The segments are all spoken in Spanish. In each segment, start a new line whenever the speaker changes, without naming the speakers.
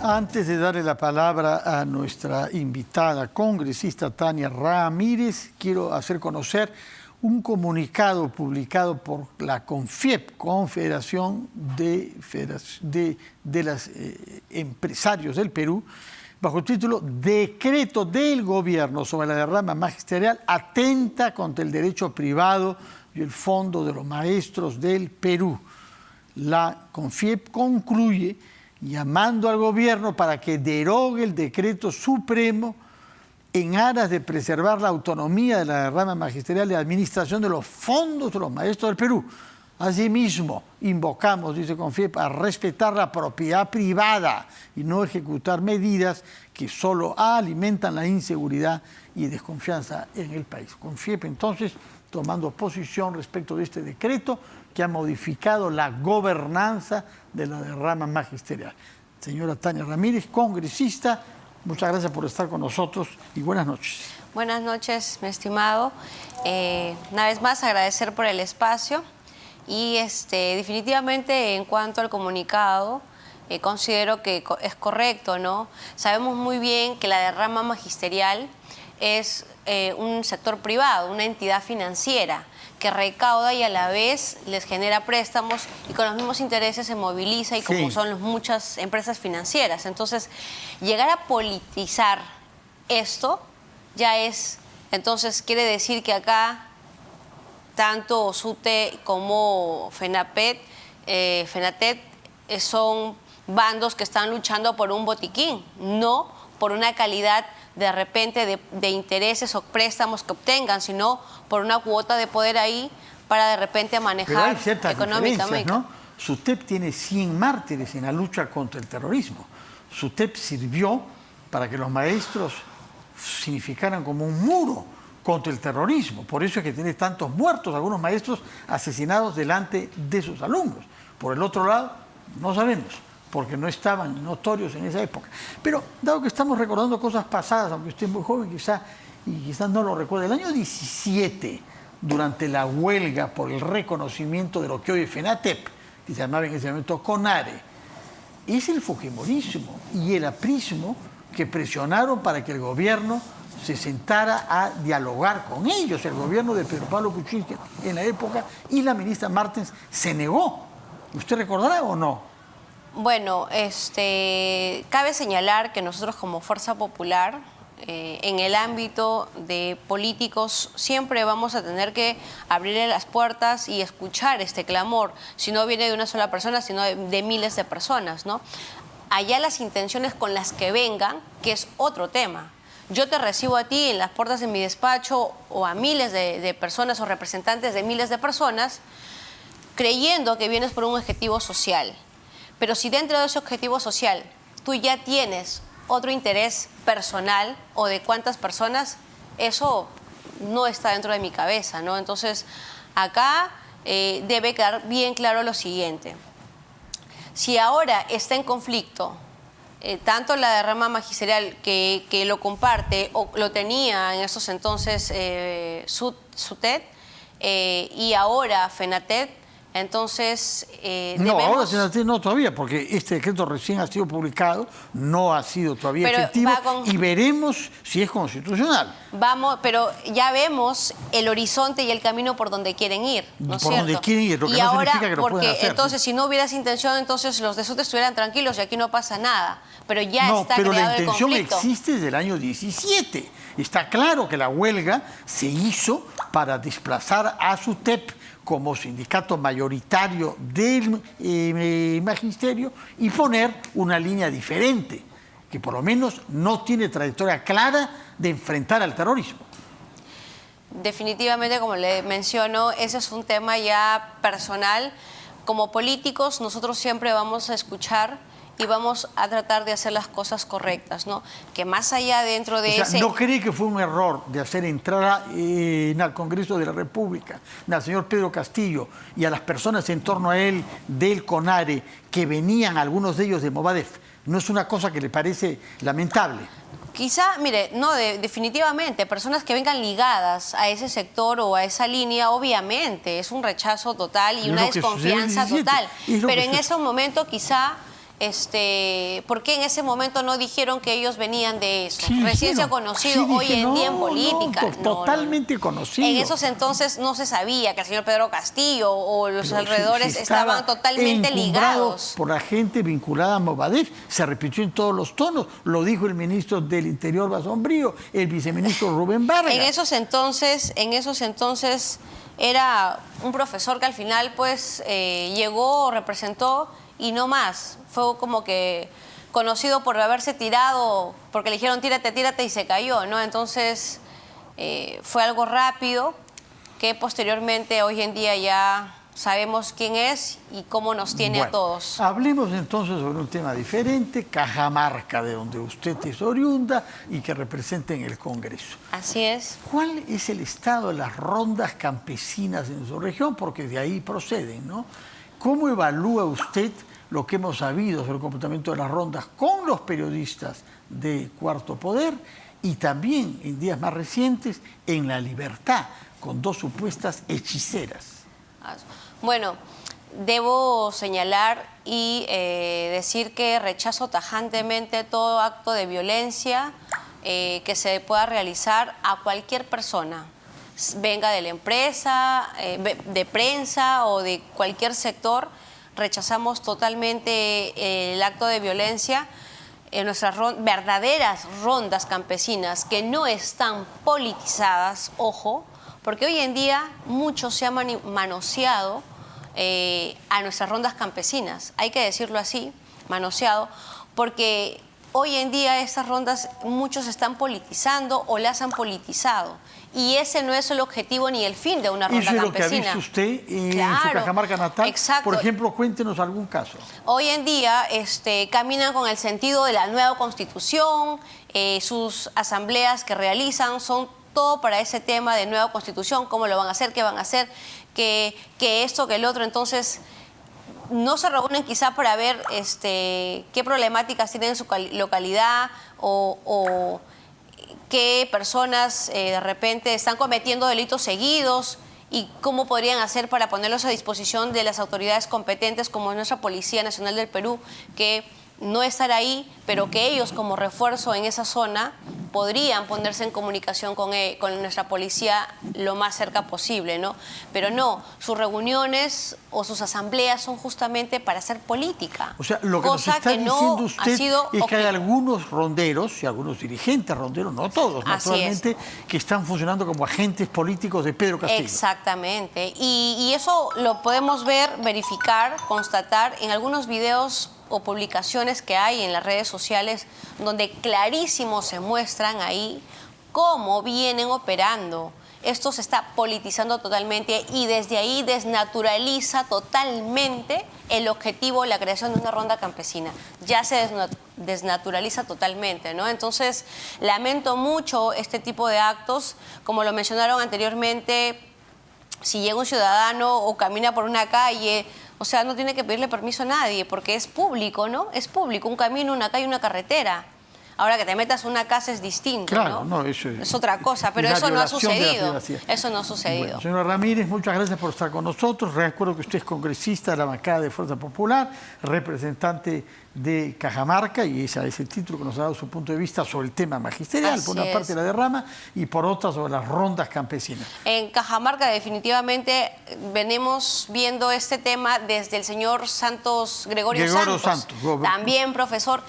Antes de darle la palabra a nuestra invitada congresista Tania Ramírez, quiero hacer conocer un comunicado publicado por la CONFIEP, Confederación de los Empresarios del Perú, bajo el título Decreto del Gobierno sobre la derrama magisterial atenta contra el derecho privado y el Fondo de los Maestros del Perú. La CONFIEP concluye llamando al gobierno para que derogue el decreto supremo en aras de preservar la autonomía de la derrama magisterial y administración de los fondos de los maestros del Perú. Asimismo, invocamos, dice CONFIEP, a respetar la propiedad privada y no ejecutar medidas que solo alimentan la inseguridad y desconfianza en el país. CONFIEP, entonces, tomando posición respecto de este decreto que ha modificado la gobernanza de la derrama magisterial. Señora Tania Ramírez, congresista, muchas gracias por estar con nosotros y buenas noches.
Buenas noches, mi estimado. Una vez más, agradecer por el espacio y definitivamente en cuanto al comunicado, considero que es correcto, ¿no? Sabemos muy bien que la derrama magisterial es un sector privado, una entidad financiera que recauda y a la vez les genera préstamos y con los mismos intereses se moviliza y como son muchas empresas financieras. Entonces, llegar a politizar esto ya es, entonces quiere decir que acá tanto SUTE como FENATET son bandos que están luchando por un botiquín, no por una calidad de repente de intereses o préstamos que obtengan, sino por una cuota de poder ahí para de repente manejar económicamente,
¿no? SUTEP tiene 100 mártires en la lucha contra el terrorismo. SUTEP sirvió para que los maestros significaran como un muro contra el terrorismo. Por eso es que tiene tantos muertos, algunos maestros asesinados delante de sus alumnos. Por el otro lado, no sabemos, porque no estaban notorios en esa época. Pero, dado que estamos recordando cosas pasadas, aunque usted es muy joven quizás no lo recuerde, el año 17, durante la huelga por el reconocimiento de lo que hoy es FENATEP, que se llamaba en ese momento CONARE, es el fujimorismo y el aprismo que presionaron para que el gobierno se sentara a dialogar con ellos. El gobierno de Pedro Pablo Kuczynski en la época y la ministra Martens se negó. ¿Usted recordará o no?
Bueno, cabe señalar que nosotros como Fuerza Popular, en el ámbito de políticos, siempre vamos a tener que abrirle las puertas y escuchar este clamor, si no viene de una sola persona, sino de miles de personas, ¿no? Allá las intenciones con las que vengan, que es otro tema. Yo te recibo a ti en las puertas de mi despacho o a miles de personas o representantes de miles de personas, creyendo que vienes por un objetivo social. Pero si dentro de ese objetivo social tú ya tienes otro interés personal o de cuántas personas, eso no está dentro de mi cabeza, ¿no? Entonces, acá debe quedar bien claro lo siguiente. Si ahora está en conflicto tanto la derrama magisterial que lo comparte o lo tenía en esos entonces SUTEP y ahora FENATET, entonces,
no, ahora no todavía, porque este decreto recién ha sido publicado, no ha sido todavía efectivo y veremos si es constitucional.
Pero ya vemos el horizonte y el camino por donde quieren ir, ¿no es cierto?
Por donde quieren ir, lo que no significa que lo pueden hacer.
Entonces, si no hubiera esa intención, entonces los de SUTE estuvieran tranquilos y aquí no pasa nada. Pero ya está creado el conflicto. No, pero la intención existe
desde el año 17. Está claro que la huelga se hizo para desplazar a SUTEP como sindicato mayoritario del magisterio y poner una línea diferente, que por lo menos no tiene trayectoria clara de enfrentar al terrorismo.
Definitivamente, como le menciono, ese es un tema ya personal. Como políticos, nosotros siempre vamos a escuchar y vamos a tratar de hacer las cosas correctas, ¿no? Que más allá dentro de ese...
¿No cree que fue un error de hacer entrar al Congreso de la República al señor Pedro Castillo y a las personas en torno a él del CONARE, que venían algunos de ellos de Movadef? ¿No es una cosa que le parece lamentable?
Quizá, mire, no, definitivamente, personas que vengan ligadas a ese sector o a esa línea, obviamente, es un rechazo total y una desconfianza total. Pero en ese momento quizá ¿por qué en ese momento no dijeron que ellos venían de eso?
Sí,
Recién se ha
dijeron.
conocido
Sí,
hoy
dije,
en día en
no,
política.
no, totalmente conocido.
En esos entonces no se sabía que el señor Pedro Castillo o los
Pero
alrededores
si estaba
estaban totalmente
encumbrado
ligados.
por la gente vinculada a Movadef, se repitió en todos los tonos, lo dijo el ministro del Interior Basombrío, el viceministro Rubén Vargas.
En esos entonces era un profesor que al final pues llegó, representó y no más. Fue como que conocido por haberse tirado, porque le dijeron tírate, tírate y se cayó, ¿no? Entonces fue algo rápido que posteriormente hoy en día ya sabemos quién es y cómo nos tiene a todos.
Hablemos entonces sobre un tema diferente, Cajamarca, de donde usted es oriunda y que representa en el Congreso.
Así es.
¿Cuál es el estado de las rondas campesinas en su región? Porque de ahí proceden, ¿no? ¿Cómo evalúa usted lo que hemos sabido sobre el comportamiento de las rondas con los periodistas de Cuarto Poder y también en días más recientes en La Libertad, con dos supuestas hechiceras?
Bueno, debo señalar y decir que rechazo tajantemente todo acto de violencia que se pueda realizar a cualquier persona, venga de la empresa, de prensa o de cualquier sector. Rechazamos totalmente el acto de violencia en nuestras verdaderas rondas campesinas que no están politizadas, ojo, porque hoy en día mucho se ha manoseado a nuestras rondas campesinas, hay que decirlo así, manoseado, porque hoy en día estas rondas muchos están politizando o las han politizado. Y ese no es el objetivo ni el fin de una ronda campesina.
Eso es lo que ha visto usted en su Cajamarca natal.
Exacto.
Por ejemplo, cuéntenos algún caso.
Hoy en día caminan con el sentido de la nueva Constitución, sus asambleas que realizan son todo para ese tema de nueva Constitución, cómo lo van a hacer, qué van a hacer, que esto, que el otro. Entonces, no se reúnen quizá para ver qué problemáticas tienen en su localidad o qué personas de repente están cometiendo delitos seguidos y cómo podrían hacer para ponerlos a disposición de las autoridades competentes como nuestra Policía Nacional del Perú, que no estar ahí, pero que ellos como refuerzo en esa zona podrían ponerse en comunicación con nuestra policía lo más cerca posible, ¿no? Pero no, sus reuniones o sus asambleas son justamente para hacer política.
O sea, lo que nos está diciendo usted es que hay algunos ronderos y algunos dirigentes ronderos, no todos, naturalmente, que están funcionando como agentes políticos de Pedro Castillo.
Exactamente. Y eso lo podemos ver, verificar, constatar en algunos videos o publicaciones que hay en las redes sociales donde clarísimo se muestran ahí cómo vienen operando. Esto se está politizando totalmente y desde ahí desnaturaliza totalmente el objetivo de la creación de una ronda campesina. Ya se desnaturaliza totalmente, ¿no? Entonces, lamento mucho este tipo de actos. Como lo mencionaron anteriormente, si llega un ciudadano o camina por una calle, o sea, no tiene que pedirle permiso a nadie porque es público, ¿no? Es público, un camino, una calle, una carretera. Ahora que te metas en una casa es distinto,
claro,
¿no?
Eso
es otra cosa, pero eso no ha sucedido. Eso no ha sucedido.
Bueno, señora Ramírez, muchas gracias por estar con nosotros. Recuerdo que usted es congresista de la bancada de Fuerza Popular, representante de Cajamarca, y ese es el título que nos ha dado su punto de vista sobre el tema magisterial, por una parte la derrama y por otra sobre las rondas campesinas.
En Cajamarca definitivamente venimos viendo este tema desde el señor Gregorio Santos, también profesor,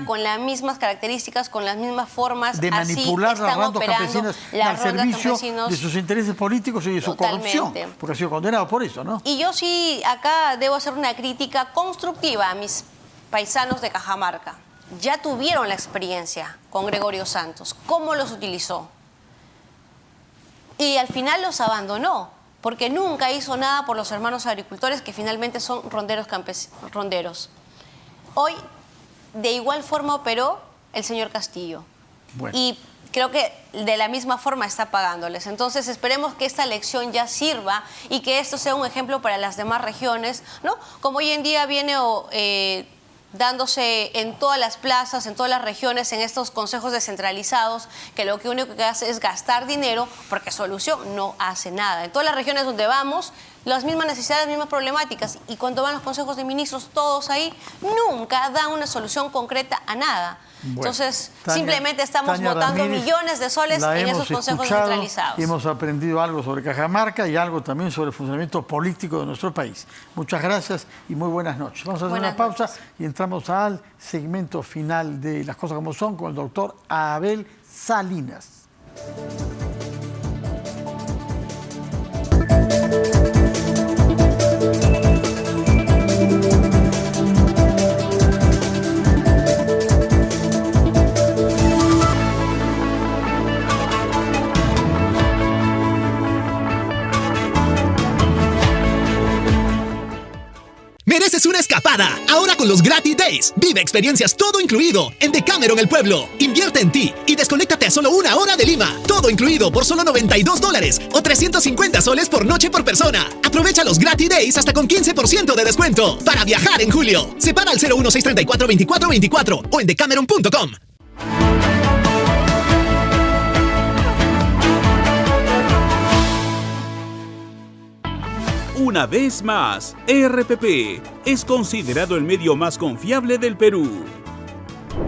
con las mismas características, con las mismas formas.
De manipular las rondas campesinas al servicio de sus intereses políticos y de su corrupción, porque ha sido condenado por eso, ¿no?
Y yo sí, acá debo hacer una crítica constructiva a mis paisanos de Cajamarca. Ya tuvieron la experiencia con Gregorio Santos. ¿Cómo los utilizó? Y al final los abandonó, porque nunca hizo nada por los hermanos agricultores que finalmente son ronderos. Hoy, de igual forma operó el señor Castillo. Bueno. Y creo que de la misma forma está pagándoles. Entonces esperemos que esta lección ya sirva y que esto sea un ejemplo para las demás regiones, ¿no? Como hoy en día viene dándose en todas las plazas, en todas las regiones, en estos consejos descentralizados, que lo único que hace es gastar dinero porque solución no hace nada. En todas las regiones donde vamos, las mismas necesidades, las mismas problemáticas. Y cuando van los consejos de ministros, todos ahí, nunca dan una solución concreta a nada. Bueno, entonces, simplemente estamos botando millones de soles en esos consejos centralizados.
Y hemos aprendido algo sobre Cajamarca y algo también sobre el funcionamiento político de nuestro país. Muchas gracias y muy buenas noches. Vamos a hacer una pausa y entramos al segmento final de Las Cosas Como Son con el doctor Abel Salinas.
Mereces una escapada, ahora con los Gratis Days. Vive experiencias todo incluido en Decameron El Pueblo. Invierte en ti y desconéctate a solo 1 hora de Lima. Todo incluido por solo $92 o 350 soles por noche por persona. Aprovecha los Gratis Days hasta con 15% de descuento para viajar en julio. Separa al 01634-2424 o en decameron.com.
Una vez más, RPP es considerado el medio más confiable del Perú.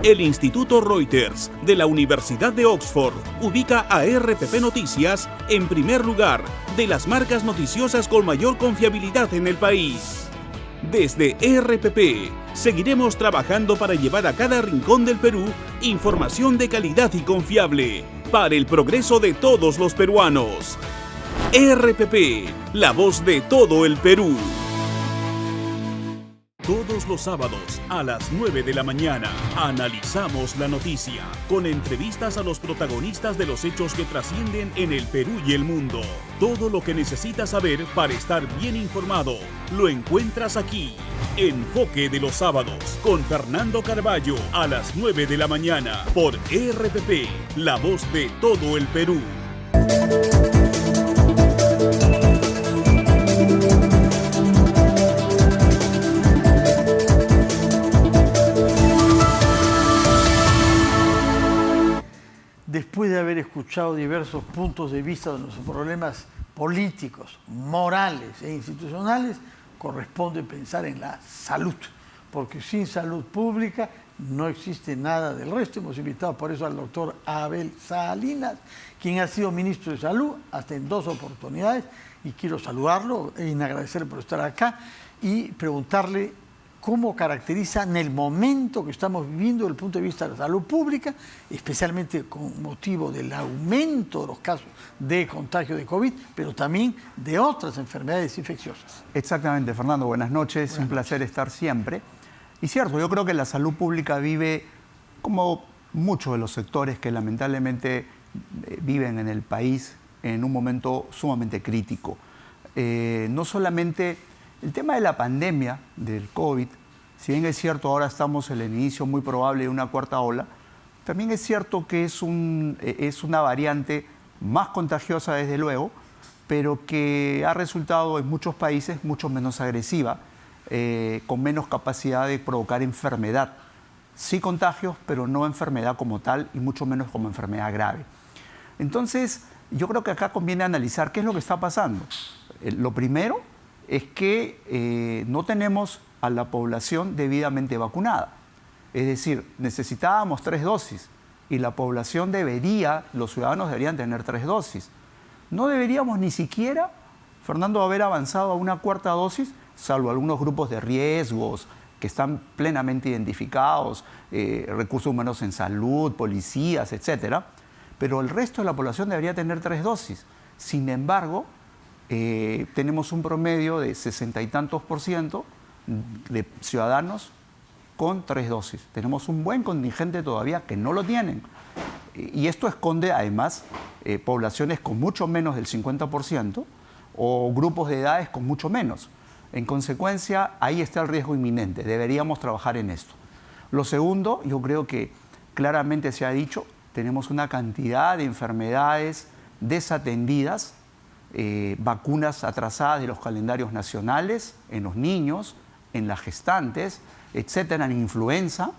El Instituto Reuters de la Universidad de Oxford ubica a RPP Noticias en primer lugar de las marcas noticiosas con mayor confiabilidad en el país. Desde RPP seguiremos trabajando para llevar a cada rincón del Perú información de calidad y confiable para el progreso de todos los peruanos. RPP, la voz de todo el Perú. Todos los sábados a las 9 de la mañana analizamos la noticia con entrevistas a los protagonistas de los hechos que trascienden en el Perú y el mundo. Todo lo que necesitas saber para estar bien informado lo encuentras aquí. Enfoque de los sábados con Fernando Carballo a las 9 de la mañana por RPP, la voz de todo el Perú.
Después de haber escuchado diversos puntos de vista de nuestros problemas políticos, morales e institucionales, corresponde pensar en la salud, porque sin salud pública no existe nada del resto. Hemos invitado por eso al doctor Abel Salinas, quien ha sido ministro de Salud hasta en 2 oportunidades, y quiero saludarlo y agradecerle por estar acá y preguntarle cómo caracteriza en el momento que estamos viviendo desde el punto de vista de la salud pública, especialmente con motivo del aumento de los casos de contagio de COVID, pero también de otras enfermedades infecciosas.
Exactamente, Fernando, buenas noches, un placer estar siempre. Y cierto, yo creo que la salud pública vive, como muchos de los sectores que lamentablemente viven en el país, en un momento sumamente crítico. No solamente el tema de la pandemia del COVID, si bien es cierto ahora estamos en el inicio muy probable de una 4ª ola, también es cierto que es una variante más contagiosa desde luego, pero que ha resultado en muchos países mucho menos agresiva, con menos capacidad de provocar enfermedad. Sí contagios, pero no enfermedad como tal y mucho menos como enfermedad grave. Entonces, yo creo que acá conviene analizar qué es lo que está pasando. Lo primero es que no tenemos a la población debidamente vacunada. Es decir, necesitábamos 3 dosis y la población los ciudadanos deberían tener 3 dosis. No deberíamos ni siquiera, Fernando, haber avanzado a una 4ª dosis, salvo algunos grupos de riesgos que están plenamente identificados, recursos humanos en salud, policías, etcétera. Pero el resto de la población debería tener 3 dosis. Sin embargo, tenemos un promedio de 60 y tantos % de ciudadanos con 3 dosis. Tenemos un buen contingente todavía que no lo tienen. Y esto esconde además poblaciones con mucho menos del 50% o grupos de edades con mucho menos. En consecuencia, ahí está el riesgo inminente. Deberíamos trabajar en esto. Lo segundo, yo creo que claramente se ha dicho, tenemos una cantidad de enfermedades desatendidas, vacunas atrasadas de los calendarios nacionales, en los niños, en las gestantes, etcétera, en influenza,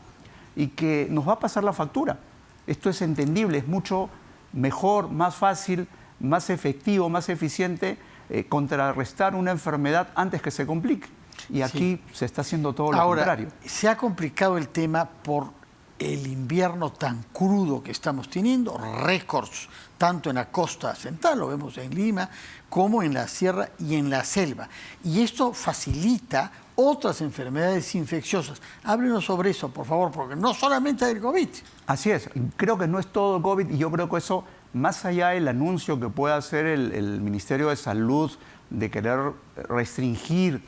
y que nos va a pasar la factura. Esto es entendible, es mucho mejor, más fácil, más efectivo, más eficiente contrarrestar una enfermedad antes que se complique. Y aquí se está haciendo todo lo
Ahora,
contrario.
Se ha complicado el tema por el invierno tan crudo que estamos teniendo, récords tanto en la costa central, lo vemos en Lima, como en la sierra y en la selva. Y esto facilita otras enfermedades infecciosas. Háblenos sobre eso, por favor, porque no solamente hay el COVID.
Así es, creo que no es todo el COVID y yo creo que eso, más allá del anuncio que pueda hacer el Ministerio de Salud de querer restringir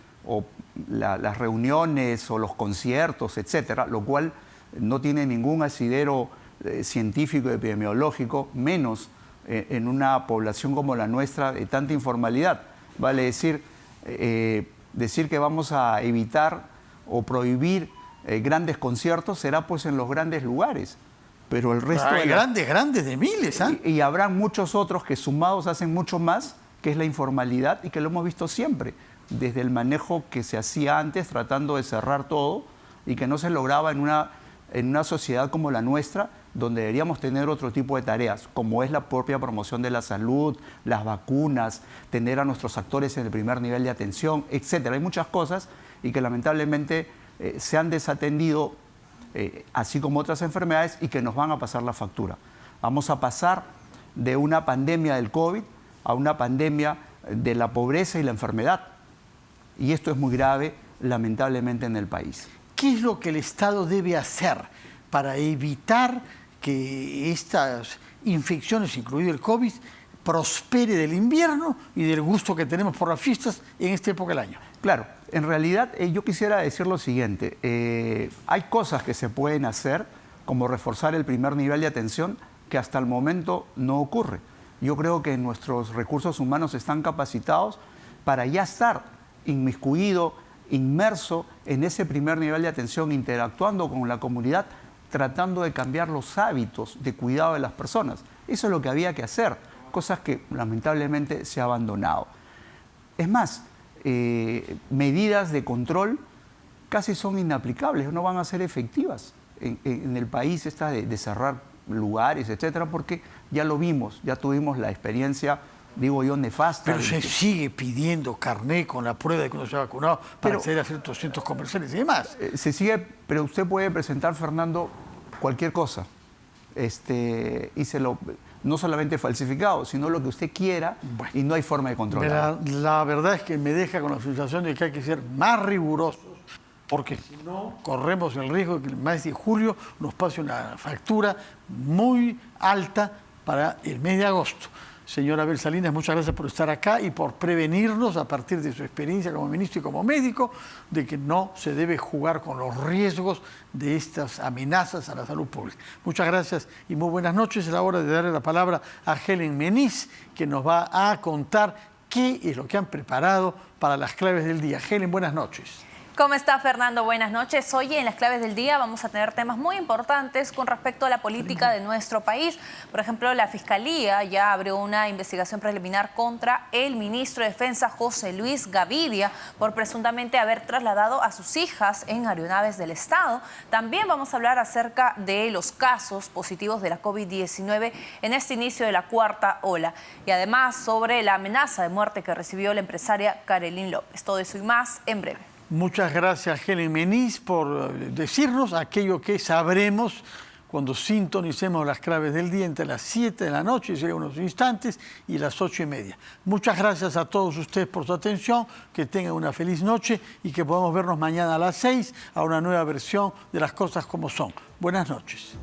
las reuniones o los conciertos, etcétera, lo cual no tiene ningún asidero científico y epidemiológico, menos en una población como la nuestra de tanta informalidad. Vale decir, decir que vamos a evitar o prohibir grandes conciertos será pues en los grandes lugares, pero el resto...
Hay grandes de miles, ¿eh?
Y habrá muchos otros que sumados hacen mucho más, que es la informalidad y que lo hemos visto siempre, desde el manejo que se hacía antes tratando de cerrar todo y que no se lograba en una sociedad como la nuestra, donde deberíamos tener otro tipo de tareas, como es la propia promoción de la salud, las vacunas, tener a nuestros actores en el primer nivel de atención, etcétera. Hay muchas cosas y que lamentablemente se han desatendido, así como otras enfermedades, y que nos van a pasar la factura. Vamos a pasar de una pandemia del COVID a una pandemia de la pobreza y la enfermedad. Y esto es muy grave, lamentablemente, en el país.
¿Qué es lo que el Estado debe hacer para evitar que estas infecciones, incluido el COVID, prospere del invierno y del gusto que tenemos por las fiestas en esta época del año?
Claro, en realidad yo quisiera decir lo siguiente. Hay cosas que se pueden hacer, como reforzar el primer nivel de atención, que hasta el momento no ocurre. Yo creo que nuestros recursos humanos están capacitados para ya estar inmiscuido, inmerso en ese primer nivel de atención, interactuando con la comunidad, tratando de cambiar los hábitos de cuidado de las personas. Eso es lo que había que hacer, cosas que lamentablemente se ha abandonado. Es más, medidas de control casi son inaplicables, no van a ser efectivas en el país, esta de cerrar lugares, etcétera, porque ya lo vimos, ya tuvimos la experiencia, digo yo, nefasta.
Pero se sigue pidiendo carné con la prueba de que uno se ha vacunado para acceder a ciertos centros comerciales y demás.
Se sigue, pero usted puede presentar, Fernando, cualquier cosa. No solamente falsificado, sino lo que usted quiera, bueno, y no hay forma de controlar.
La verdad es que me deja con la sensación de que hay que ser más rigurosos, porque si no, corremos el riesgo de que el mes de julio nos pase una factura muy alta para el mes de agosto. Señora Abel Salinas, muchas gracias por estar acá y por prevenirnos a partir de su experiencia como ministro y como médico de que no se debe jugar con los riesgos de estas amenazas a la salud pública. Muchas gracias y muy buenas noches. Es la hora de darle la palabra a Helen Meniz, que nos va a contar qué es lo que han preparado para las claves del día. Helen, buenas noches.
¿Cómo está, Fernando? Buenas noches. Hoy en las claves del día vamos a tener temas muy importantes con respecto a la política de nuestro país. Por ejemplo, la Fiscalía ya abrió una investigación preliminar contra el ministro de Defensa, José Luis Gavidia, por presuntamente haber trasladado a sus hijas en aeronaves del Estado. También vamos a hablar acerca de los casos positivos de la COVID-19 en este inicio de la cuarta ola. Y además sobre la amenaza de muerte que recibió la empresaria Karelyn López. Todo eso y más en breve.
Muchas gracias, Helen Meniz, por decirnos aquello que sabremos cuando sintonicemos las claves del día entre las 7 de la noche, sería unos instantes, y las 8:30. Muchas gracias a todos ustedes por su atención, que tengan una feliz noche y que podamos vernos mañana a las 6 a una nueva versión de Las Cosas Como Son. Buenas noches.